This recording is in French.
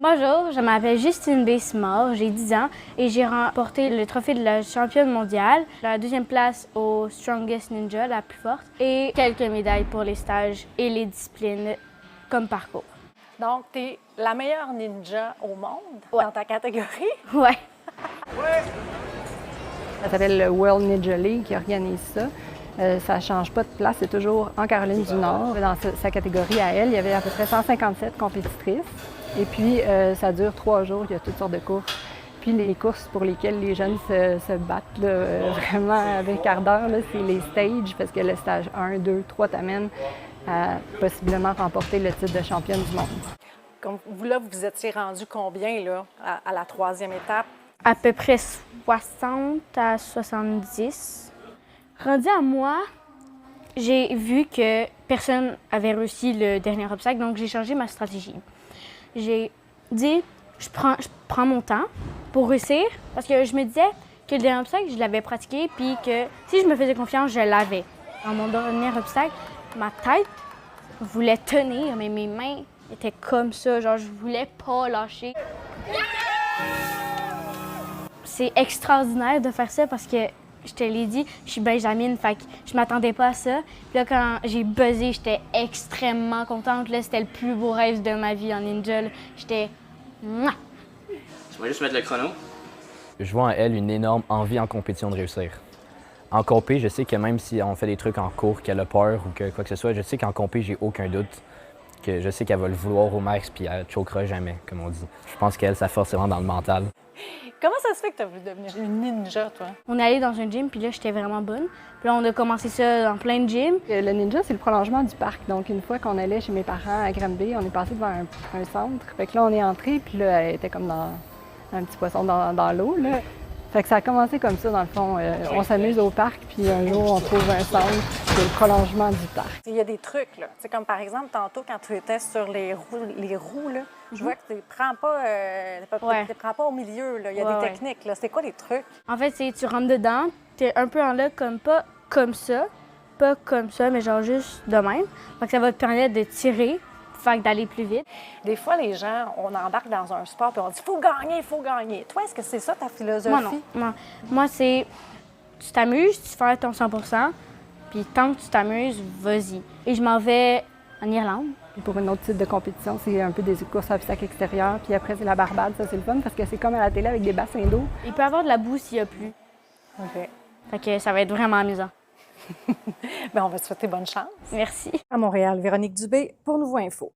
Bonjour, je m'appelle Justine Bessimard, j'ai 10 ans et j'ai remporté le trophée de la championne mondiale, la deuxième place au Strongest Ninja, la plus forte, et quelques médailles pour les stages et les disciplines comme parcours. Donc, tu es la meilleure ninja au monde dans ta catégorie? Ouais. Ça s'appelle le World Ninja League qui organise ça. Ça ne change pas de place, c'est toujours en Caroline du Nord. Dans sa catégorie à elle, il y avait à peu près 157 compétitrices. Et puis, ça dure 3 jours, il y a toutes sortes de courses. Puis les courses pour lesquelles les jeunes se battent là, vraiment avec ardeur, c'est les stages, parce que le stage 1, 2, 3 t'amène à possiblement remporter le titre de championne du monde. Comme vous, là, vous étiez rendu combien là, à la 3e étape? À peu près 60 à 70. Rendu à moi, j'ai vu que personne avait réussi le dernier obstacle, donc j'ai changé ma stratégie. J'ai dit, je prends mon temps pour réussir, parce que je me disais que le dernier obstacle, je l'avais pratiqué, puis que si je me faisais confiance, je l'avais. Dans mon dernier obstacle, ma tête voulait tenir, mais mes mains étaient comme ça, genre je voulais pas lâcher. C'est extraordinaire de faire ça parce que, je te l'ai dit, je suis benjamine, fait que je m'attendais pas à ça. Puis là, quand j'ai buzzé, j'étais extrêmement contente. Là, c'était le plus beau rêve de ma vie en ninja. J'étais... Mouah! Tu vas juste mettre le chrono. Je vois en elle une énorme envie en compétition de réussir. En compé, je sais que même si on fait des trucs en cours, qu'elle a peur ou que quoi que ce soit, je sais qu'en compé, j'ai aucun doute. Que je sais qu'elle va le vouloir au max puis elle ne choquera jamais, comme on dit. Je pense qu'elle, sa force, c'est vraiment dans le mental. Comment ça se fait que tu as voulu devenir une ninja, toi? On est allé dans un gym, puis là, j'étais vraiment bonne. Puis là, on a commencé ça dans plein de gyms. Le ninja, c'est le prolongement du parc. Donc, une fois qu'on allait chez mes parents à Granby, on est passé devant un centre. Fait que là, on est entré, puis là, elle était comme dans un petit poisson dans l'eau, là. Fait que ça a commencé comme ça, dans le fond. On s'amuse au parc, puis un jour, on trouve un centre, c'est le prolongement du parc. Il y a des trucs, là. C'est comme par exemple, tantôt, quand tu étais sur les roues là, je vois que tu ne prends pas au milieu, là. Il y a des techniques, là. C'est quoi les trucs? En fait, c'est tu rentres dedans, t'es un peu en là, comme pas comme ça, mais genre juste de même. Fait que ça va te permettre de tirer, fait que d'aller plus vite. Des fois, les gens, on embarque dans un sport, puis on dit « faut gagner, il faut gagner ». Toi, est-ce que c'est ça ta philosophie? Moi, non. Moi, c'est tu t'amuses, tu fais ton 100 puis tant que tu t'amuses, vas-y. Et je m'en vais en Irlande. Puis pour un autre type de compétition, c'est un peu des courses à obstacles extérieurs. Puis après, c'est la Barbade. Ça, c'est le fun parce que c'est comme à la télé avec des bassins d'eau. Il peut y avoir de la boue s'il y a plu. OK. Fait que ça va être vraiment amusant. Bien, on va te souhaiter bonne chance. Merci. À Montréal, Véronique Dubé pour Nouveau Info.